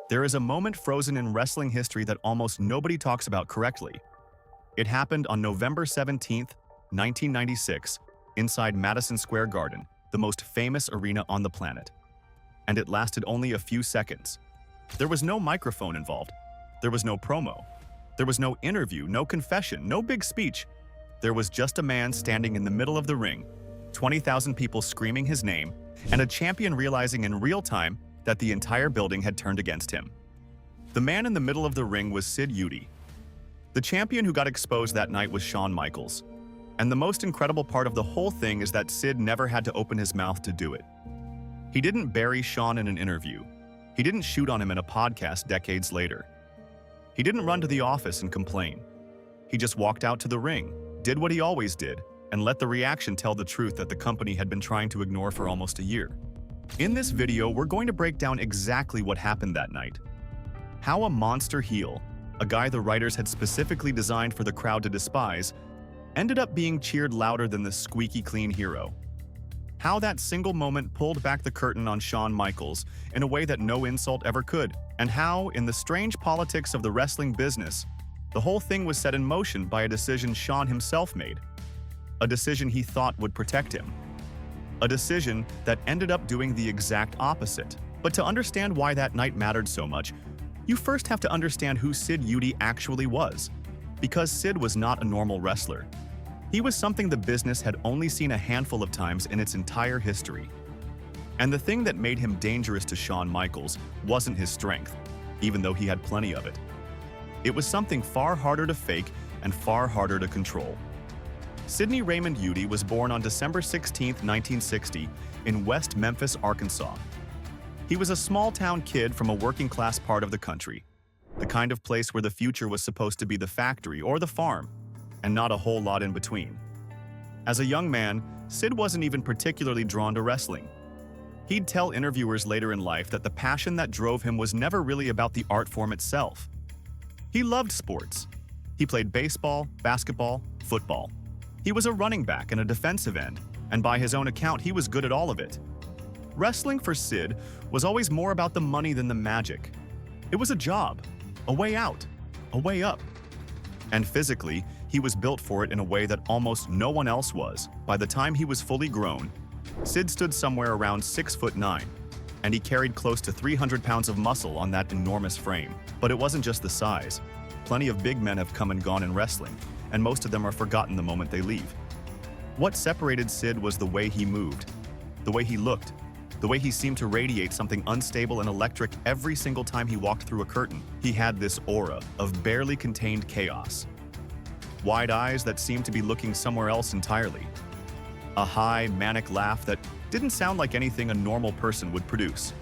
There is a moment frozen in wrestling history that almost nobody talks about correctly. It happened on November 17, 1996, inside Madison Square Garden, the most famous arena on the planet. And it lasted only a few seconds. There was no microphone involved. There was no promo. There was no interview, no confession, no big speech. There was just a man standing in the middle of the ring, 20,000 people screaming his name, and a champion realizing in real time that the entire building had turned against him. The man in the middle of the ring was Sid Eudy. The champion who got exposed that night was Shawn Michaels. And the most incredible part of the whole thing is that Sid never had to open his mouth to do it. He didn't bury Shawn in an interview. He didn't shoot on him in a podcast decades later. He didn't run to the office and complain. He just walked out to the ring, did what he always did, and let the reaction tell the truth that the company had been trying to ignore for almost a year. In this video, we're going to break down exactly what happened that night. How a monster heel, a guy the writers had specifically designed for the crowd to despise, ended up being cheered louder than the squeaky clean hero. How that single moment pulled back the curtain on Shawn Michaels in a way that no insult ever could, and how, in the strange politics of the wrestling business, the whole thing was set in motion by a decision Shawn himself made. A decision he thought would protect him. A decision that ended up doing the exact opposite. But to understand why that night mattered so much, you first have to understand who Sid Eudy actually was. Because Sid was not a normal wrestler. He was something the business had only seen a handful of times in its entire history. And the thing that made him dangerous to Shawn Michaels wasn't his strength, even though he had plenty of it. It was something far harder to fake and far harder to control. Sidney Raymond Eudy was born on December 16, 1960, in West Memphis, Arkansas. He was a small-town kid from a working-class part of the country, the kind of place where the future was supposed to be the factory or the farm, and not a whole lot in between. As a young man, Sid wasn't even particularly drawn to wrestling. He'd tell interviewers later in life that the passion that drove him was never really about the art form itself. He loved sports. He played baseball, basketball, football. He was a running back and a defensive end, and by his own account, he was good at all of it. Wrestling for Sid was always more about the money than the magic. It was a job, a way out, a way up. And physically, he was built for it in a way that almost no one else was. By the time he was fully grown, Sid stood somewhere around 6'9", and he carried close to 300 pounds of muscle on that enormous frame. But it wasn't just the size. Plenty of big men have come and gone in wrestling, and most of them are forgotten the moment they leave. What separated Sid was the way he moved, the way he looked, the way he seemed to radiate something unstable and electric every single time he walked through a curtain. He had this aura of barely contained chaos. Wide eyes that seemed to be looking somewhere else entirely. A high, manic laugh that didn't sound like anything a normal person would produce.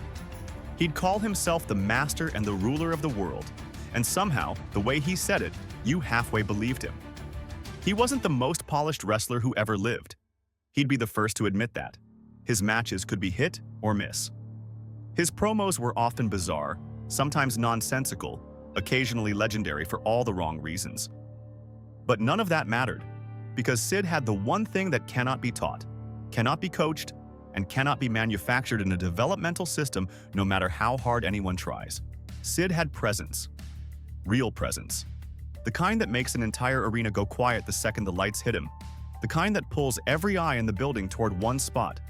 He'd call himself the master and the ruler of the world, and somehow, the way he said it, you halfway believed him. He wasn't the most polished wrestler who ever lived. He'd be the first to admit that. His matches could be hit or miss. His promos were often bizarre, sometimes nonsensical, occasionally legendary for all the wrong reasons. But none of that mattered, because Sid had the one thing that cannot be taught, cannot be coached, and cannot be manufactured in a developmental system no matter how hard anyone tries. Sid had presence. Real presence. The kind that makes an entire arena go quiet the second the lights hit him. The kind that pulls every eye in the building toward one spot.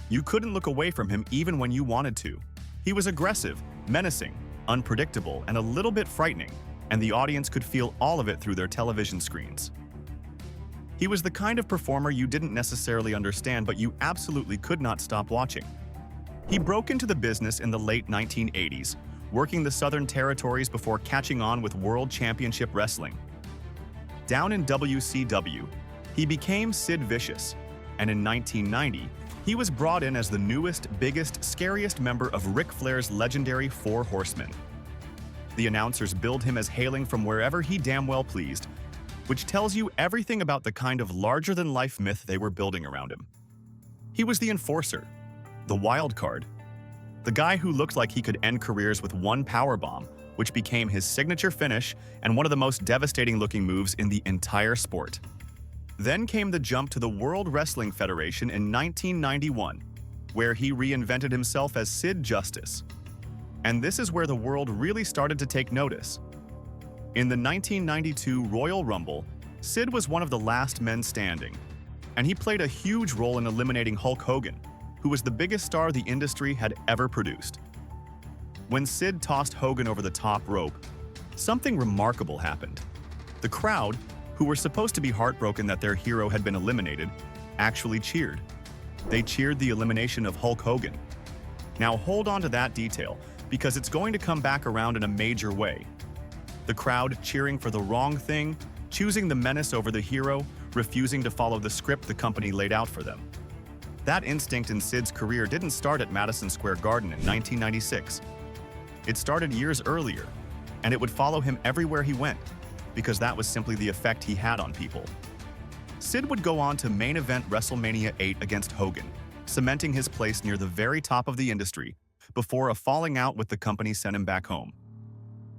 You couldn't look away from him even when you wanted to. He was aggressive, menacing, unpredictable, and a little bit frightening, and the audience could feel all of it through their television screens. He was the kind of performer you didn't necessarily understand, but you absolutely could not stop watching. He broke into the business in the late 1980s, working the Southern Territories before catching on with World Championship Wrestling. Down in WCW, he became Sid Vicious, and in 1990, he was brought in as the newest, biggest, scariest member of Ric Flair's legendary Four Horsemen. The announcers billed him as hailing from wherever he damn well pleased, which tells you everything about the kind of larger-than-life myth they were building around him. He was the enforcer, the wild card, the guy who looked like he could end careers with one powerbomb, which became his signature finish and one of the most devastating-looking moves in the entire sport. Then came the jump to the World Wrestling Federation in 1991, where he reinvented himself as Sid Justice. And this is where the world really started to take notice. In the 1992 Royal Rumble, Sid was one of the last men standing, and he played a huge role in eliminating Hulk Hogan, who was the biggest star the industry had ever produced. When Sid tossed Hogan over the top rope, something remarkable happened. The crowd, who were supposed to be heartbroken that their hero had been eliminated, actually cheered. They cheered the elimination of Hulk Hogan. Now hold on to that detail, because it's going to come back around in a major way. The crowd cheering for the wrong thing, choosing the menace over the hero, refusing to follow the script the company laid out for them. That instinct in Sid's career didn't start at Madison Square Garden in 1996. It started years earlier, and it would follow him everywhere he went, because that was simply the effect he had on people. Sid would go on to main event WrestleMania 8 against Hogan, cementing his place near the very top of the industry, before a falling out with the company sent him back home.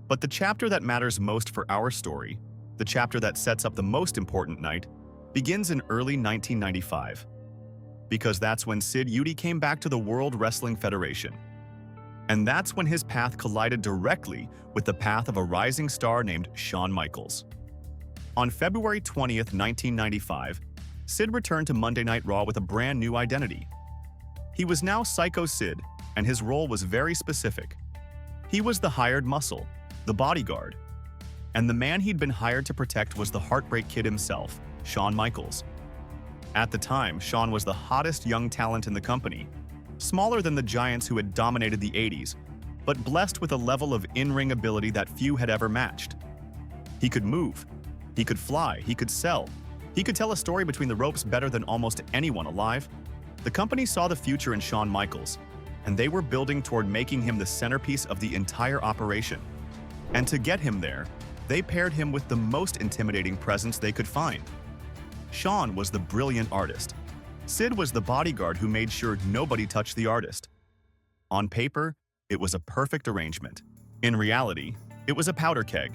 But the chapter that matters most for our story, the chapter that sets up the most important night, begins in early 1995. Because that's when Sid Eudy came back to the World Wrestling Federation. And that's when his path collided directly with the path of a rising star named Shawn Michaels. On February 20th, 1995, Sid returned to Monday Night Raw with a brand new identity. He was now Psycho Sid, and his role was very specific. He was the hired muscle, the bodyguard. And the man he'd been hired to protect was the Heartbreak Kid himself, Shawn Michaels. At the time, Shawn was the hottest young talent in the company, smaller than the giants who had dominated the 80s, but blessed with a level of in-ring ability that few had ever matched. He could move, he could fly, he could sell, he could tell a story between the ropes better than almost anyone alive. The company saw the future in Shawn Michaels, and they were building toward making him the centerpiece of the entire operation. And to get him there, they paired him with the most intimidating presence they could find. Shawn was the brilliant artist. Sid was the bodyguard who made sure nobody touched the artist. On paper, it was a perfect arrangement. In reality, it was a powder keg.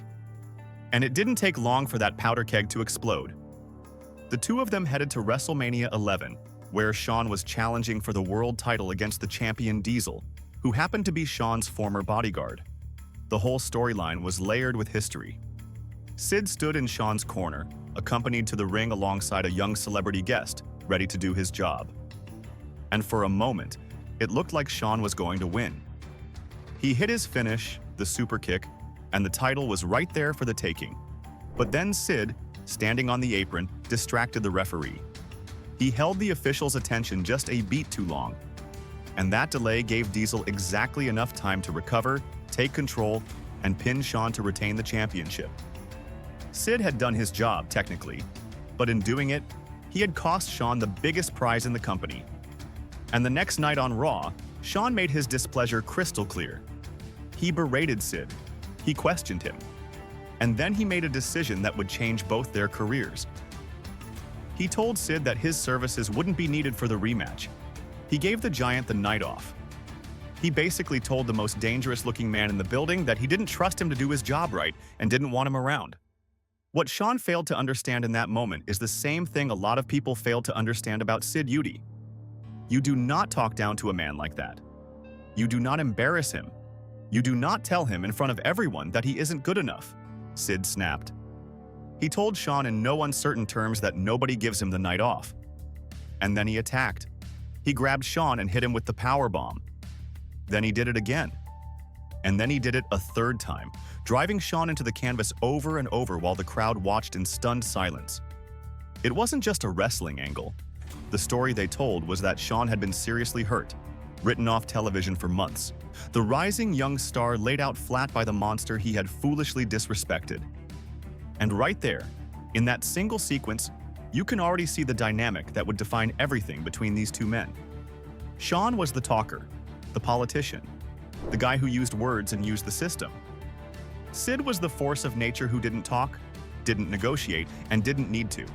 And it didn't take long for that powder keg to explode. The two of them headed to WrestleMania 11, where Shawn was challenging for the world title against the champion Diesel, who happened to be Shawn's former bodyguard. The whole storyline was layered with history. Sid stood in Shawn's corner, accompanied to the ring alongside a young celebrity guest, ready to do his job. And for a moment, it looked like Shawn was going to win. He hit his finish, the super kick, and the title was right there for the taking. But then Sid, standing on the apron, distracted the referee. He held the official's attention just a beat too long, and that delay gave Diesel exactly enough time to recover, take control, and pin Shawn to retain the championship. Sid had done his job, technically, but in doing it, he had cost Shawn the biggest prize in the company. And the next night on Raw, Shawn made his displeasure crystal clear. He berated Sid, he questioned him, and then he made a decision that would change both their careers. He told Sid that his services wouldn't be needed for the rematch. He gave the giant the night off. He basically told the most dangerous-looking man in the building that he didn't trust him to do his job right and didn't want him around. What Shawn failed to understand in that moment is the same thing a lot of people failed to understand about Sid Eudy. You do not talk down to a man like that. You do not embarrass him. You do not tell him in front of everyone that he isn't good enough, Sid snapped. He told Shawn in no uncertain terms that nobody gives him the night off. And then he attacked. He grabbed Shawn and hit him with the powerbomb. Then he did it again. And then he did it a third time, driving Shawn into the canvas over and over while the crowd watched in stunned silence. It wasn't just a wrestling angle. The story they told was that Shawn had been seriously hurt, written off television for months. The rising young star laid out flat by the monster he had foolishly disrespected. And right there, in that single sequence, you can already see the dynamic that would define everything between these two men. Shawn was the talker, the politician, the guy who used words and used the system. Sid was the force of nature who didn't talk, didn't negotiate, and didn't need to.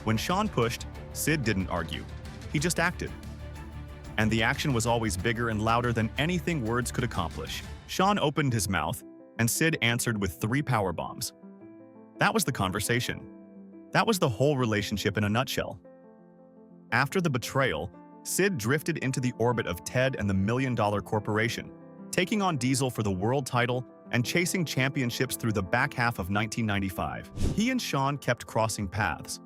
When Shawn pushed, Sid didn't argue. He just acted. And the action was always bigger and louder than anything words could accomplish. Shawn opened his mouth, and Sid answered with 3 powerbombs. That was the conversation. That was the whole relationship in a nutshell. After the betrayal, Sid drifted into the orbit of Ted and the $1 Million Corporation, taking on Diesel for the world title and chasing championships through the back half of 1995. He and Shawn kept crossing paths,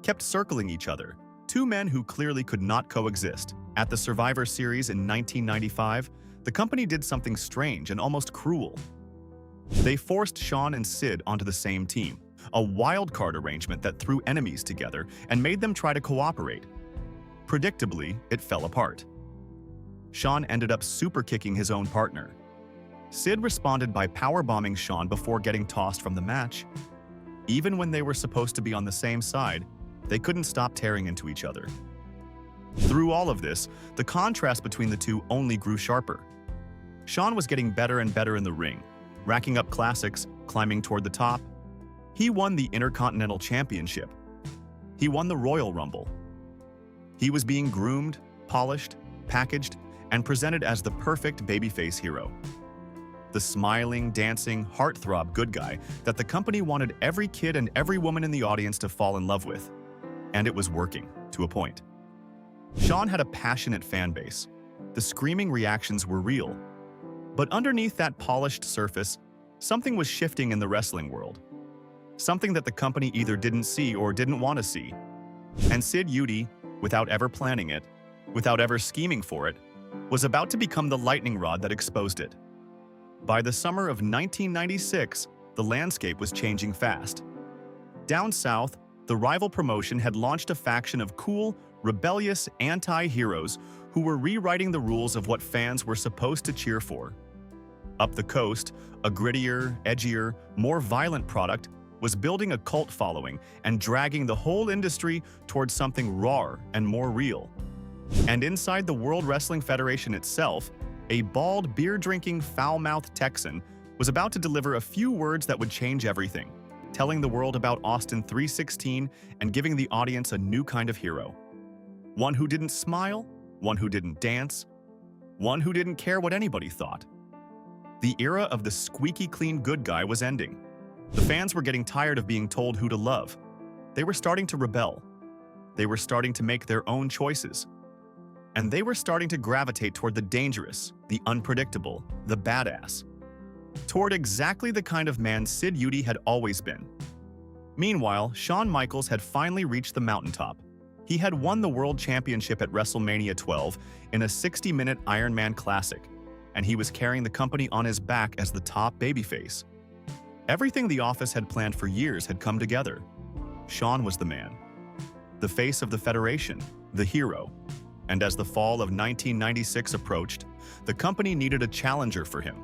kept circling each other, two men who clearly could not coexist. At the Survivor Series in 1995, the company did something strange and almost cruel. They forced Shawn and Sid onto the same team, a wild card arrangement that threw enemies together and made them try to cooperate. Predictably, it fell apart. Shawn ended up super-kicking his own partner. Sid responded by powerbombing Shawn before getting tossed from the match. Even when they were supposed to be on the same side, they couldn't stop tearing into each other. Through all of this, the contrast between the two only grew sharper. Shawn was getting better and better in the ring, racking up classics, climbing toward the top. He won the Intercontinental Championship. He won the Royal Rumble. He was being groomed, polished, packaged, and presented as the perfect babyface hero. The smiling, dancing, heartthrob good guy that the company wanted every kid and every woman in the audience to fall in love with. And it was working, to a point. Shawn had a passionate fan base. The screaming reactions were real. But underneath that polished surface, something was shifting in the wrestling world. Something that the company either didn't see or didn't want to see. And Sid Eudy, without ever planning it, without ever scheming for it, was about to become the lightning rod that exposed it. By the summer of 1996, the landscape was changing fast. Down south, the rival promotion had launched a faction of cool, rebellious anti-heroes who were rewriting the rules of what fans were supposed to cheer for. Up the coast, a grittier, edgier, more violent product was building a cult following and dragging the whole industry towards something rawer and more real. And inside the World Wrestling Federation itself, a bald, beer-drinking, foul-mouthed Texan was about to deliver a few words that would change everything, telling the world about Austin 3:16 and giving the audience a new kind of hero. One who didn't smile, one who didn't dance, one who didn't care what anybody thought. The era of the squeaky clean good guy was ending. The fans were getting tired of being told who to love. They were starting to rebel. They were starting to make their own choices. And they were starting to gravitate toward the dangerous, the unpredictable, the badass. Toward exactly the kind of man Sid Eudy had always been. Meanwhile, Shawn Michaels had finally reached the mountaintop. He had won the World Championship at WrestleMania 12 in a 60-minute Iron Man Classic, and he was carrying the company on his back as the top babyface. Everything the office had planned for years had come together. Shawn was the man. The face of the Federation, the hero. And as the fall of 1996 approached, the company needed a challenger for him.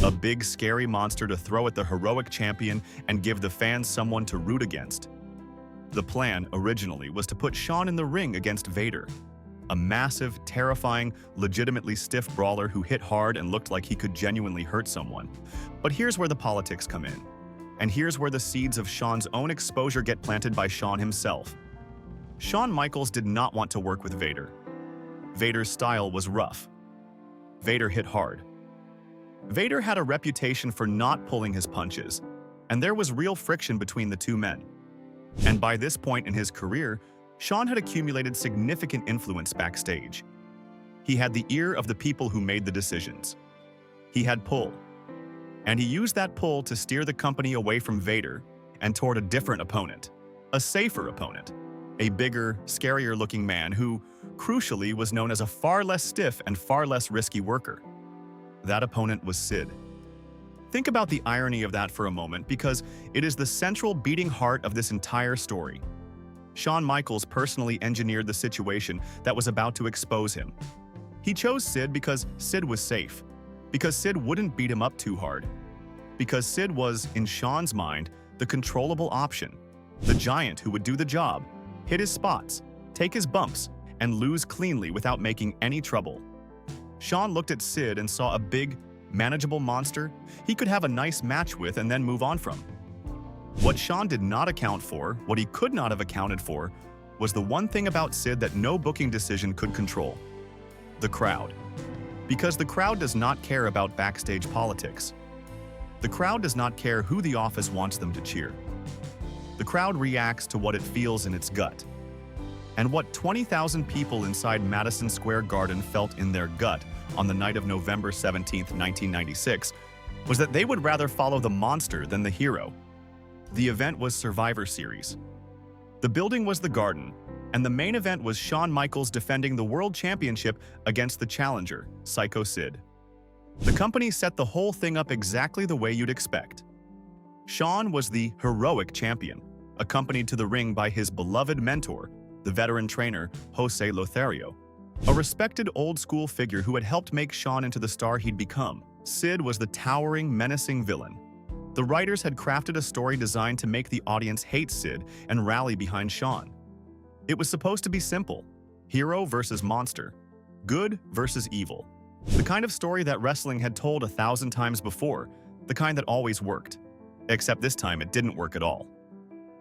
A big, scary monster to throw at the heroic champion and give the fans someone to root against. The plan, originally, was to put Shawn in the ring against Vader. A massive, terrifying, legitimately stiff brawler who hit hard and looked like he could genuinely hurt someone. But here's where the politics come in. And here's where the seeds of Shawn's own exposure get planted by Shawn himself. Shawn Michaels did not want to work with Vader. Vader's style was rough. Vader hit hard. Vader had a reputation for not pulling his punches, and there was real friction between the two men. And by this point in his career, Shawn had accumulated significant influence backstage. He had the ear of the people who made the decisions. He had pull. And he used that pull to steer the company away from Vader and toward a different opponent, a safer opponent. A bigger, scarier-looking man who, crucially, was known as a far less stiff and far less risky worker. That opponent was Sid. Think about the irony of that for a moment, because it is the central beating heart of this entire story. Shawn Michaels personally engineered the situation that was about to expose him. He chose Sid because Sid was safe, because Sid wouldn't beat him up too hard, because Sid was, in Shawn's mind, the controllable option, the giant who would do the job, hit his spots, take his bumps, and lose cleanly without making any trouble. Shawn looked at Sid and saw a big, manageable monster he could have a nice match with and then move on from. What Shawn did not account for, what he could not have accounted for, was the one thing about Sid that no booking decision could control: the crowd. Because the crowd does not care about backstage politics. The crowd does not care who the office wants them to cheer. The crowd reacts to what it feels in its gut. And what 20,000 people inside Madison Square Garden felt in their gut on the night of November 17, 1996, was that they would rather follow the monster than the hero. The event was Survivor Series. The building was the Garden, and the main event was Shawn Michaels defending the World Championship against the challenger, Psycho Sid. The company set the whole thing up exactly the way you'd expect. Shawn was the heroic champion, accompanied to the ring by his beloved mentor, the veteran trainer Jose Lothario, a respected old-school figure who had helped make Shawn into the star he'd become. Sid was the towering, menacing villain. The writers had crafted a story designed to make the audience hate Sid and rally behind Shawn. It was supposed to be simple: hero versus monster, good versus evil. The kind of story that wrestling had told 1,000 times before, the kind that always worked. Except this time it didn't work at all.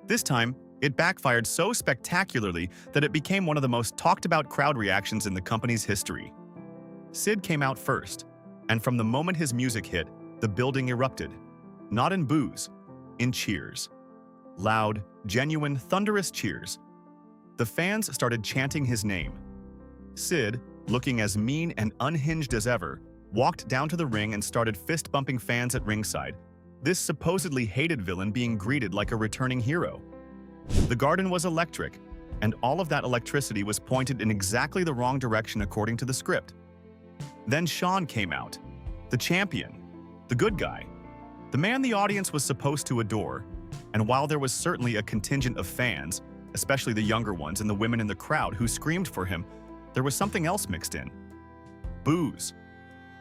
This time, it backfired so spectacularly that it became one of the most talked-about crowd reactions in the company's history. Sid came out first, and from the moment his music hit, the building erupted. Not in boos, in cheers. Loud, genuine, thunderous cheers. The fans started chanting his name. Sid, looking as mean and unhinged as ever, walked down to the ring and started fist-bumping fans at ringside, this supposedly hated villain being greeted like a returning hero. The Garden was electric, and all of that electricity was pointed in exactly the wrong direction according to the script. Then Shawn came out, the champion, the good guy, the man the audience was supposed to adore, and while there was certainly a contingent of fans, especially the younger ones and the women in the crowd who screamed for him, there was something else mixed in. Boos.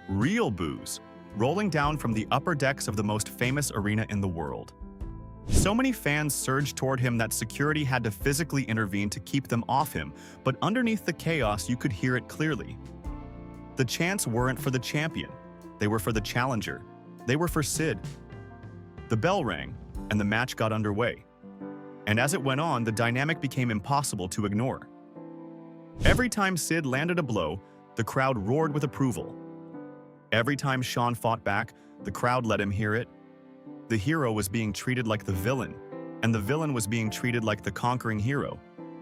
Real boos, rolling down from the upper decks of the most famous arena in the world. So many fans surged toward him that security had to physically intervene to keep them off him, but underneath the chaos you could hear it clearly. The chants weren't for the champion, they were for the challenger. They were for Sid. The bell rang, and the match got underway. And as it went on, the dynamic became impossible to ignore. Every time Sid landed a blow, the crowd roared with approval. Every time Shawn fought back, the crowd let him hear it. The hero was being treated like the villain, and the villain was being treated like the conquering hero,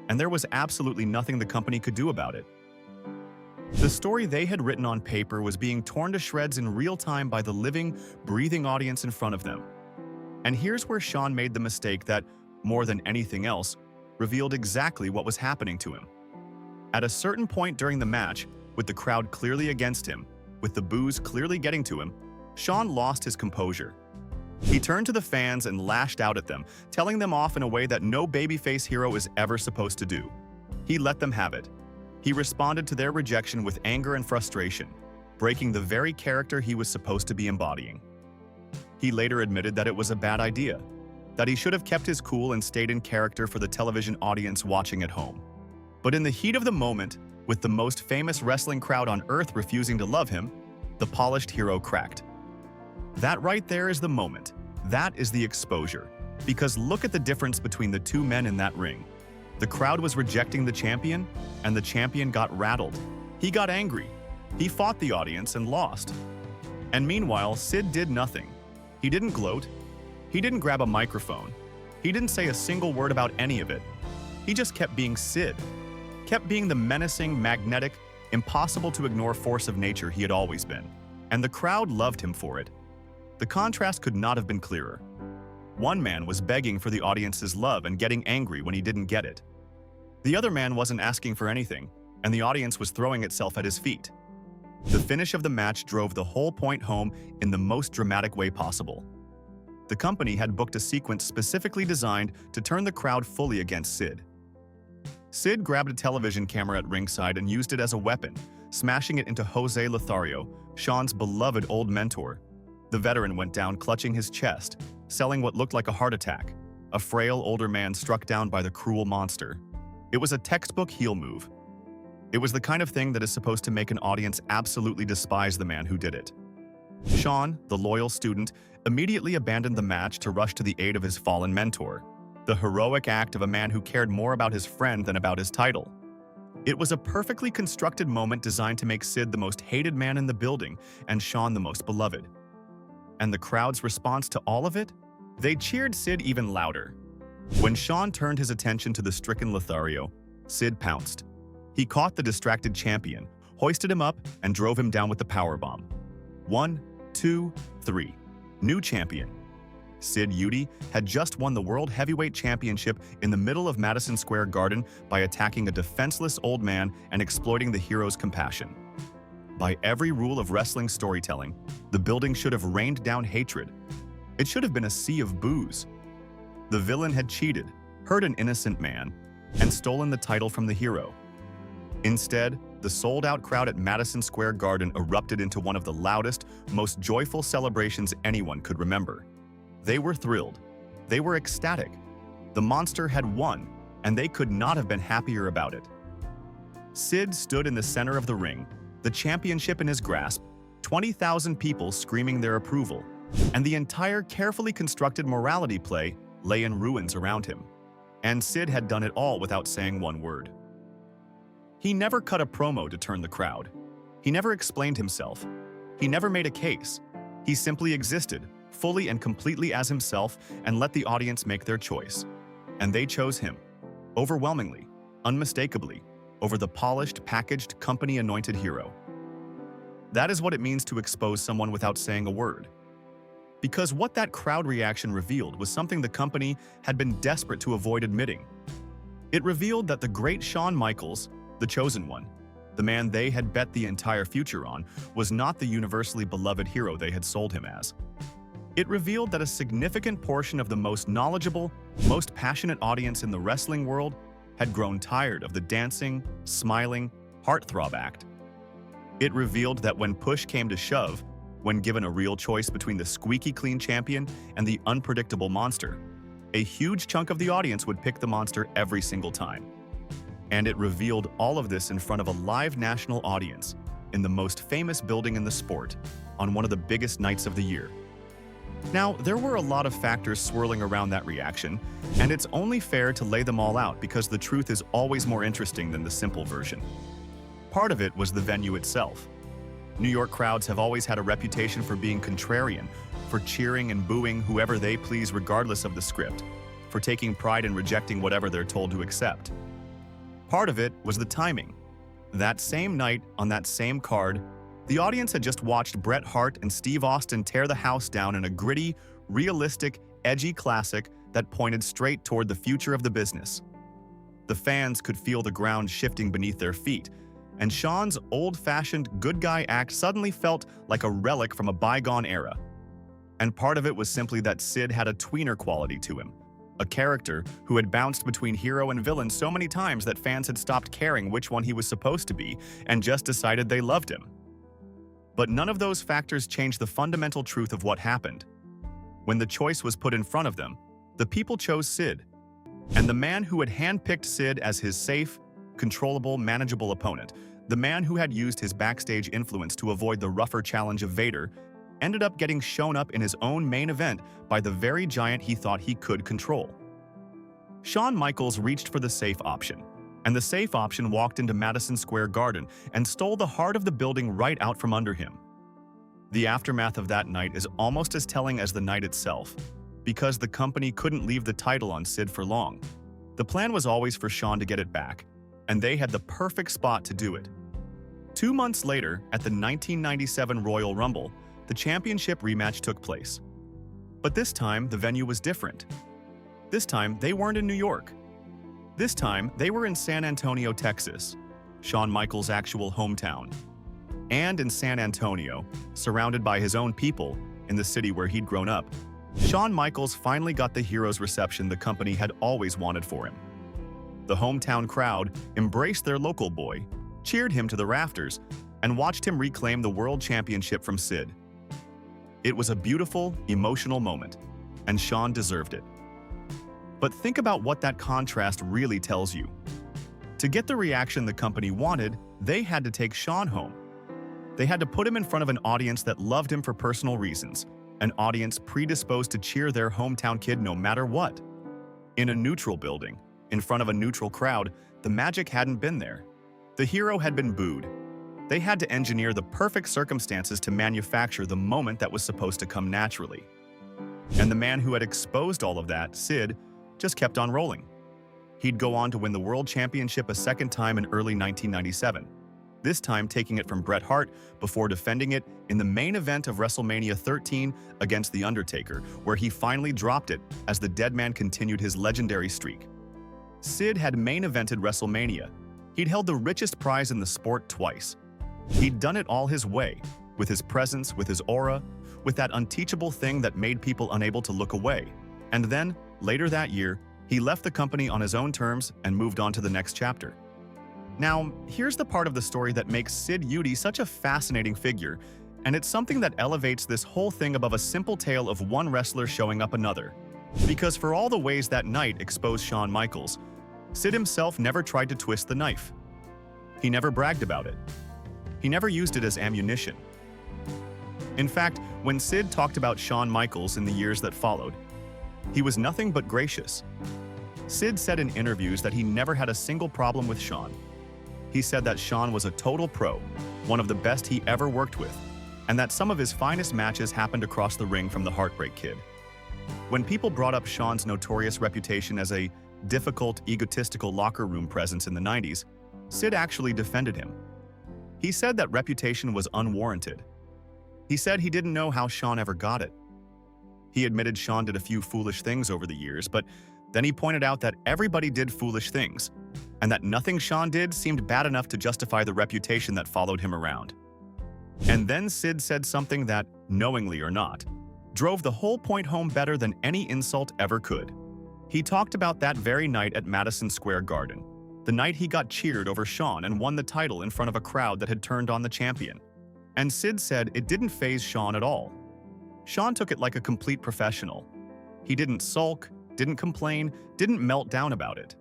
and there was absolutely nothing the company could do about it. The story they had written on paper was being torn to shreds in real time by the living, breathing audience in front of them. And here's where Shawn made the mistake that, more than anything else, revealed exactly what was happening to him. At a certain point during the match, with the crowd clearly against him, with the boos clearly getting to him, Shawn lost his composure. He turned to the fans and lashed out at them, telling them off in a way that no babyface hero is ever supposed to do. He let them have it. He responded to their rejection with anger and frustration, breaking the very character he was supposed to be embodying. He later admitted that it was a bad idea, that he should have kept his cool and stayed in character for the television audience watching at home. But in the heat of the moment, with the most famous wrestling crowd on earth refusing to love him, the polished hero cracked. That right there is the moment. That is the exposure. Because look at the difference between the two men in that ring. The crowd was rejecting the champion, and the champion got rattled. He got angry. He fought the audience and lost. And meanwhile, Sid did nothing. He didn't gloat. He didn't grab a microphone. He didn't say a single word about any of it. He just kept being Sid. Kept being the menacing, magnetic, impossible to ignore force of nature he had always been. And the crowd loved him for it. The contrast could not have been clearer. One man was begging for the audience's love and getting angry when he didn't get it. The other man wasn't asking for anything, and the audience was throwing itself at his feet. The finish of the match drove the whole point home in the most dramatic way possible. The company had booked a sequence specifically designed to turn the crowd fully against Sid. Sid grabbed a television camera at ringside and used it as a weapon, smashing it into Jose Lothario, Shawn's beloved old mentor. The veteran went down clutching his chest, selling what looked like a heart attack. A frail older man struck down by the cruel monster. It was a textbook heel move. It was the kind of thing that is supposed to make an audience absolutely despise the man who did it. Shawn, the loyal student, immediately abandoned the match to rush to the aid of his fallen mentor, the heroic act of a man who cared more about his friend than about his title. It was a perfectly constructed moment designed to make Sid the most hated man in the building and Shawn the most beloved. And the crowd's response to all of it? They cheered Sid even louder. When Shawn turned his attention to the stricken Lothario, Sid pounced. He caught the distracted champion, hoisted him up, and drove him down with the powerbomb. 1, 2, 3. New champion. Sid Eudy had just won the World Heavyweight Championship in the middle of Madison Square Garden by attacking a defenseless old man and exploiting the hero's compassion. By every rule of wrestling storytelling, the building should have rained down hatred. It should have been a sea of boos. The villain had cheated, hurt an innocent man, and stolen the title from the hero. Instead, the sold-out crowd at Madison Square Garden erupted into one of the loudest, most joyful celebrations anyone could remember. They were thrilled. They were ecstatic. The monster had won, and they could not have been happier about it. Sid stood in the center of the ring, the championship in his grasp, 20,000 people screaming their approval, and the entire carefully constructed morality play lay in ruins around him. And Sid had done it all without saying one word. He never cut a promo to turn the crowd. He never explained himself. He never made a case. He simply existed, fully and completely as himself, and let the audience make their choice. And they chose him, overwhelmingly, unmistakably, over the polished, packaged, company-anointed hero. That is what it means to expose someone without saying a word. Because what that crowd reaction revealed was something the company had been desperate to avoid admitting. It revealed that the great Shawn Michaels, the chosen one, the man they had bet the entire future on, was not the universally beloved hero they had sold him as. It revealed that a significant portion of the most knowledgeable, most passionate audience in the wrestling world had grown tired of the dancing, smiling, heartthrob act. It revealed that when push came to shove, when given a real choice between the squeaky clean champion and the unpredictable monster, a huge chunk of the audience would pick the monster every single time. And it revealed all of this in front of a live national audience, in the most famous building in the sport, on one of the biggest nights of the year. Now, there were a lot of factors swirling around that reaction, and it's only fair to lay them all out because the truth is always more interesting than the simple version. Part of it was the venue itself. New York crowds have always had a reputation for being contrarian, for cheering and booing whoever they please regardless of the script, for taking pride in rejecting whatever they're told to accept. Part of it was the timing. That same night, on that same card, the audience had just watched Bret Hart and Steve Austin tear the house down in a gritty, realistic, edgy classic that pointed straight toward the future of the business. The fans could feel the ground shifting beneath their feet, and Shawn's old-fashioned good guy act suddenly felt like a relic from a bygone era. And part of it was simply that Sid had a tweener quality to him, a character who had bounced between hero and villain so many times that fans had stopped caring which one he was supposed to be and just decided they loved him. But none of those factors changed the fundamental truth of what happened. When the choice was put in front of them, the people chose Sid. And the man who had handpicked Sid as his safe, controllable, manageable opponent, the man who had used his backstage influence to avoid the rougher challenge of Vader, ended up getting shown up in his own main event by the very giant he thought he could control. Shawn Michaels reached for the safe option, and the safe option walked into Madison Square Garden and stole the heart of the building right out from under him. The aftermath of that night is almost as telling as the night itself, because the company couldn't leave the title on Sid for long. The plan was always for Shawn to get it back, and they had the perfect spot to do it. 2 months later, at the 1997 Royal Rumble, the championship rematch took place. But this time, the venue was different. This time, they weren't in New York. This time, they were in San Antonio, Texas, Shawn Michaels' actual hometown. And in San Antonio, surrounded by his own people, in the city where he'd grown up, Shawn Michaels finally got the hero's reception the company had always wanted for him. The hometown crowd embraced their local boy, cheered him to the rafters, and watched him reclaim the world championship from Sid. It was a beautiful, emotional moment, and Shawn deserved it. But think about what that contrast really tells you. To get the reaction the company wanted, they had to take Shawn home. They had to put him in front of an audience that loved him for personal reasons, an audience predisposed to cheer their hometown kid no matter what. In a neutral building, in front of a neutral crowd, the magic hadn't been there. The hero had been booed. They had to engineer the perfect circumstances to manufacture the moment that was supposed to come naturally. And the man who had exposed all of that, Sid, just kept on rolling. He'd go on to win the World Championship a second time in early 1997. this time taking it from Bret Hart before defending it in the main event of WrestleMania 13 against The Undertaker, where he finally dropped it as the dead man continued his legendary streak. Sid had main evented WrestleMania. He'd held the richest prize in the sport twice. He'd done it all his way, with his presence, with his aura, with that unteachable thing that made people unable to look away. And then, later that year, he left the company on his own terms and moved on to the next chapter. Now, here's the part of the story that makes Sid Eudy such a fascinating figure, and it's something that elevates this whole thing above a simple tale of one wrestler showing up another. Because for all the ways that night exposed Shawn Michaels, Sid himself never tried to twist the knife. He never bragged about it. He never used it as ammunition. In fact, when Sid talked about Shawn Michaels in the years that followed, he was nothing but gracious. Sid said in interviews that he never had a single problem with Shawn. He said that Shawn was a total pro, one of the best he ever worked with, and that some of his finest matches happened across the ring from the Heartbreak Kid. When people brought up Shawn's notorious reputation as a difficult, egotistical locker room presence in the 90s, Sid actually defended him. He said that reputation was unwarranted. He said he didn't know how Shawn ever got it. He admitted Shawn did a few foolish things over the years, but then he pointed out that everybody did foolish things, and that nothing Shawn did seemed bad enough to justify the reputation that followed him around. And then Sid said something that, knowingly or not, drove the whole point home better than any insult ever could. He talked about that very night at Madison Square Garden, the night he got cheered over Shawn and won the title in front of a crowd that had turned on the champion. And Sid said it didn't faze Shawn at all. Shawn took it like a complete professional. He didn't sulk, didn't complain, didn't melt down about it.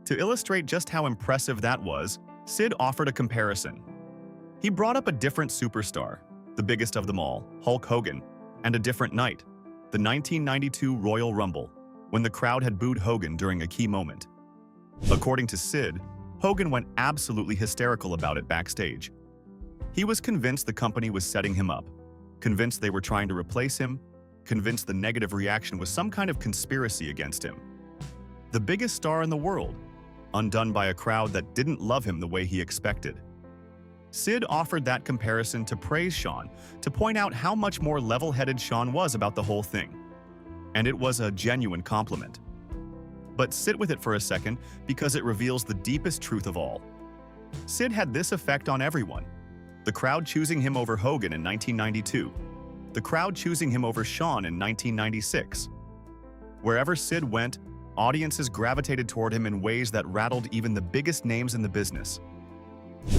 To illustrate just how impressive that was, Sid offered a comparison. He brought up a different superstar, the biggest of them all, Hulk Hogan, and a different night, the 1992 Royal Rumble, when the crowd had booed Hogan during a key moment. According to Sid, Hogan went absolutely hysterical about it backstage. He was convinced the company was setting him up, convinced they were trying to replace him, convinced the negative reaction was some kind of conspiracy against him. The biggest star in the world, undone by a crowd that didn't love him the way he expected. Sid offered that comparison to praise Shawn, to point out how much more level-headed Shawn was about the whole thing. And it was a genuine compliment. But sit with it for a second, because it reveals the deepest truth of all. Sid had this effect on everyone. The crowd choosing him over Hogan in 1992. The crowd choosing him over Shawn in 1996. Wherever Sid went, audiences gravitated toward him in ways that rattled even the biggest names in the business.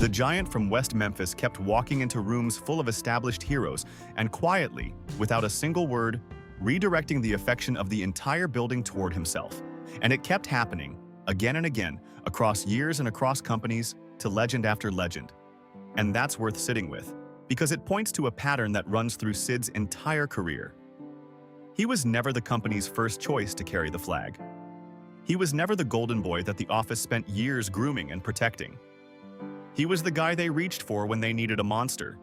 The giant from West Memphis kept walking into rooms full of established heroes and quietly, without a single word, redirecting the affection of the entire building toward himself. And it kept happening, again and again, across years and across companies, to legend after legend. And that's worth sitting with, because it points to a pattern that runs through Sid's entire career. He was never the company's first choice to carry the flag. He was never the golden boy that the office spent years grooming and protecting. He was the guy they reached for when they needed a monster,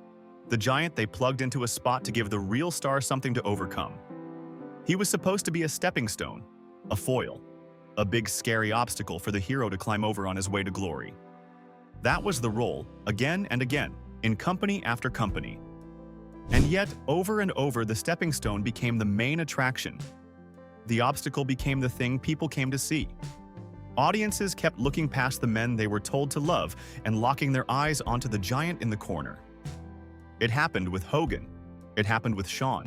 the giant they plugged into a spot to give the real star something to overcome. He was supposed to be a stepping stone, a foil, a big scary obstacle for the hero to climb over on his way to glory. That was the role, again and again, in company after company. And yet, over and over, the stepping stone became the main attraction. The obstacle became the thing people came to see. Audiences kept looking past the men they were told to love and locking their eyes onto the giant in the corner. It happened with Hogan. It happened with Shawn.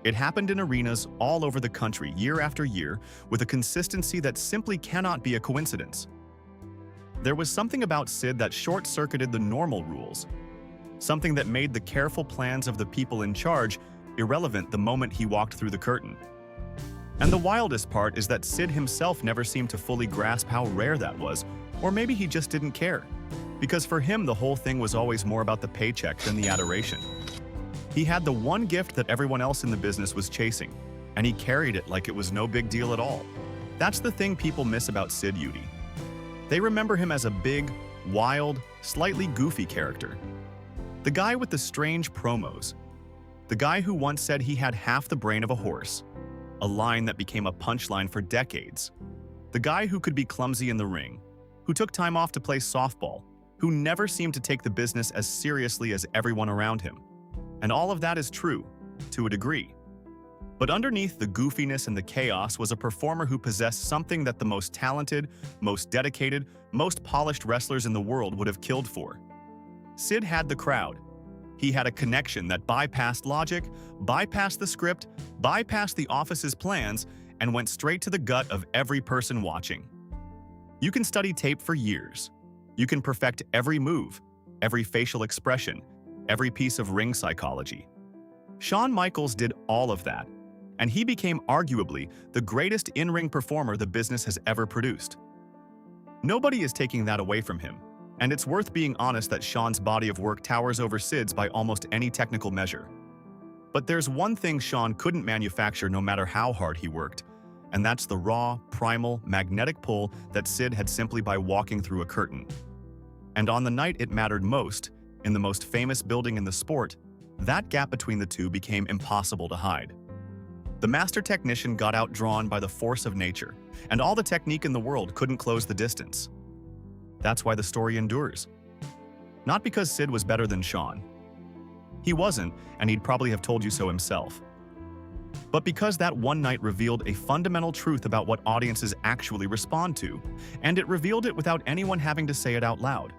It happened in arenas all over the country year after year with a consistency that simply cannot be a coincidence. There was something about Sid that short-circuited the normal rules, something that made the careful plans of the people in charge irrelevant the moment he walked through the curtain. And the wildest part is that Sid himself never seemed to fully grasp how rare that was, or maybe he just didn't care, because for him the whole thing was always more about the paycheck than the adoration. He had the one gift that everyone else in the business was chasing, and he carried it like it was no big deal at all. That's the thing people miss about Sid Eudy. They remember him as a big, wild, slightly goofy character. The guy with the strange promos. The guy who once said he had half the brain of a horse. A line that became a punchline for decades. The guy who could be clumsy in the ring, who took time off to play softball, who never seemed to take the business as seriously as everyone around him. And all of that is true, to a degree. But underneath the goofiness and the chaos was a performer who possessed something that the most talented, most dedicated, most polished wrestlers in the world would have killed for. Sid had the crowd. He had a connection that bypassed logic, bypassed the script, bypassed the office's plans, and went straight to the gut of every person watching. You can study tape for years. You can perfect every move, every facial expression, every piece of ring psychology. Shawn Michaels did all of that, and he became arguably the greatest in-ring performer the business has ever produced. Nobody is taking that away from him, and it's worth being honest that Shawn's body of work towers over Sid's by almost any technical measure. But there's one thing Shawn couldn't manufacture no matter how hard he worked, and that's the raw, primal, magnetic pull that Sid had simply by walking through a curtain. And on the night it mattered most, in the most famous building in the sport, that gap between the two became impossible to hide. The master technician got outdrawn by the force of nature, and all the technique in the world couldn't close the distance. That's why the story endures. Not because Sid was better than Shawn. He wasn't, and he'd probably have told you so himself. But because that one night revealed a fundamental truth about what audiences actually respond to, and it revealed it without anyone having to say it out loud.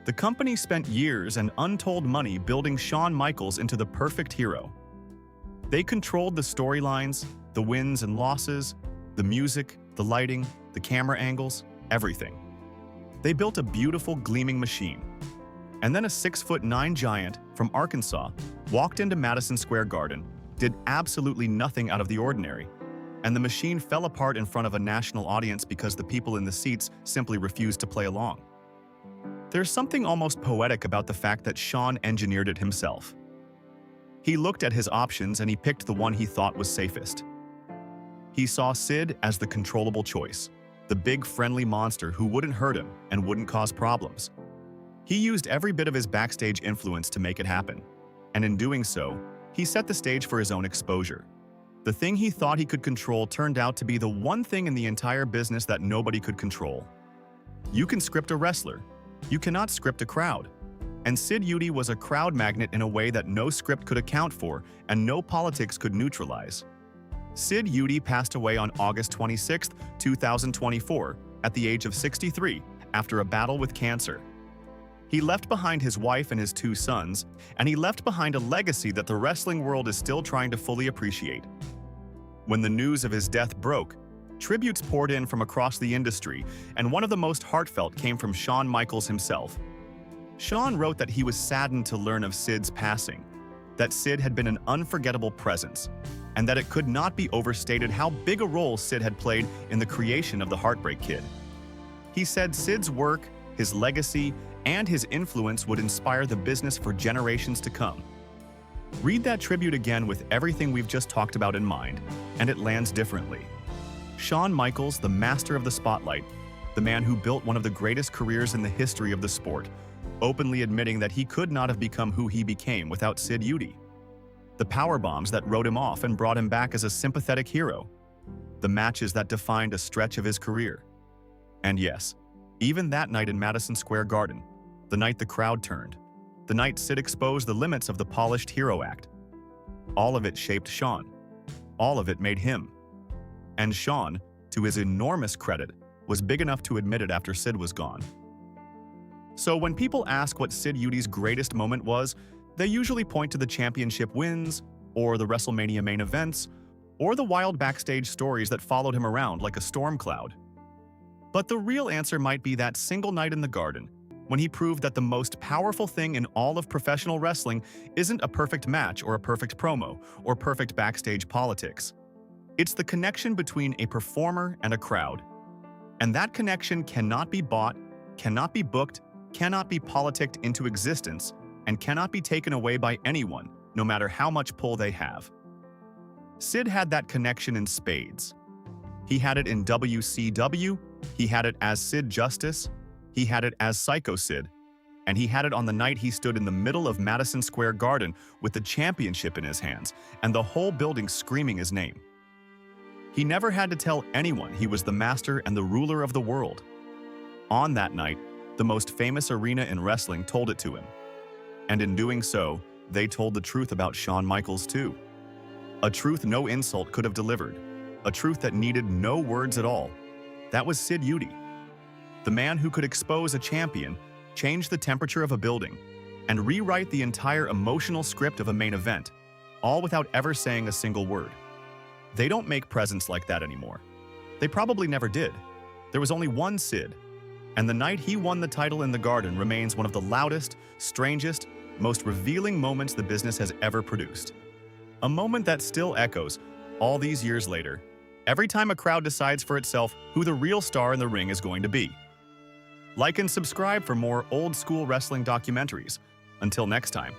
The company spent years and untold money building Shawn Michaels into the perfect hero. They controlled the storylines, the wins and losses, the music, the lighting, the camera angles, everything. They built a beautiful, gleaming machine. And then a 6'9" giant from Arkansas walked into Madison Square Garden, did absolutely nothing out of the ordinary, and the machine fell apart in front of a national audience because the people in the seats simply refused to play along. There's something almost poetic about the fact that Shawn engineered it himself. He looked at his options and he picked the one he thought was safest. He saw Sid as the controllable choice, the big friendly monster who wouldn't hurt him and wouldn't cause problems. He used every bit of his backstage influence to make it happen, and in doing so, he set the stage for his own exposure. The thing he thought he could control turned out to be the one thing in the entire business that nobody could control. You can script a wrestler. You cannot script a crowd. And Sid Eudy was a crowd magnet in a way that no script could account for and no politics could neutralize. Sid Eudy passed away on August 26, 2024, at the age of 63, after a battle with cancer. He left behind his wife and his 2 sons, and he left behind a legacy that the wrestling world is still trying to fully appreciate. When the news of his death broke, tributes poured in from across the industry, and one of the most heartfelt came from Shawn Michaels himself. Shawn wrote that he was saddened to learn of Sid's passing, that Sid had been an unforgettable presence, and that it could not be overstated how big a role Sid had played in the creation of the Heartbreak Kid. He said Sid's work, his legacy, and his influence would inspire the business for generations to come. Read that tribute again with everything we've just talked about in mind, and it lands differently. Shawn Michaels, the master of the spotlight, the man who built one of the greatest careers in the history of the sport, openly admitting that he could not have become who he became without Sid Eudy. The powerbombs that wrote him off and brought him back as a sympathetic hero. The matches that defined a stretch of his career. And yes, even that night in Madison Square Garden, the night the crowd turned, the night Sid exposed the limits of the polished hero act. All of it shaped Shawn. All of it made him. And Shawn, to his enormous credit, was big enough to admit it after Sid was gone. So when people ask what Sid Eudy's greatest moment was, they usually point to the championship wins, or the WrestleMania main events, or the wild backstage stories that followed him around like a storm cloud. But the real answer might be that single night in the Garden, when he proved that the most powerful thing in all of professional wrestling isn't a perfect match or a perfect promo or perfect backstage politics. It's the connection between a performer and a crowd. And that connection cannot be bought, cannot be booked, cannot be politicked into existence, and cannot be taken away by anyone, no matter how much pull they have. Sid had that connection in spades. He had it in WCW, he had it as Sid Justice, he had it as Psycho Sid, and he had it on the night he stood in the middle of Madison Square Garden with the championship in his hands and the whole building screaming his name. He never had to tell anyone he was the master and the ruler of the world. On that night, the most famous arena in wrestling told it to him. And in doing so, they told the truth about Shawn Michaels too. A truth no insult could have delivered. A truth that needed no words at all. That was Sid Eudy. The man who could expose a champion, change the temperature of a building, and rewrite the entire emotional script of a main event, all without ever saying a single word. They don't make presents like that anymore. They probably never did. There was only one Sid, and the night he won the title in the Garden remains one of the loudest, strangest, most revealing moments the business has ever produced. A moment that still echoes all these years later, every time a crowd decides for itself who the real star in the ring is going to be. Like and subscribe for more old-school wrestling documentaries. Until next time.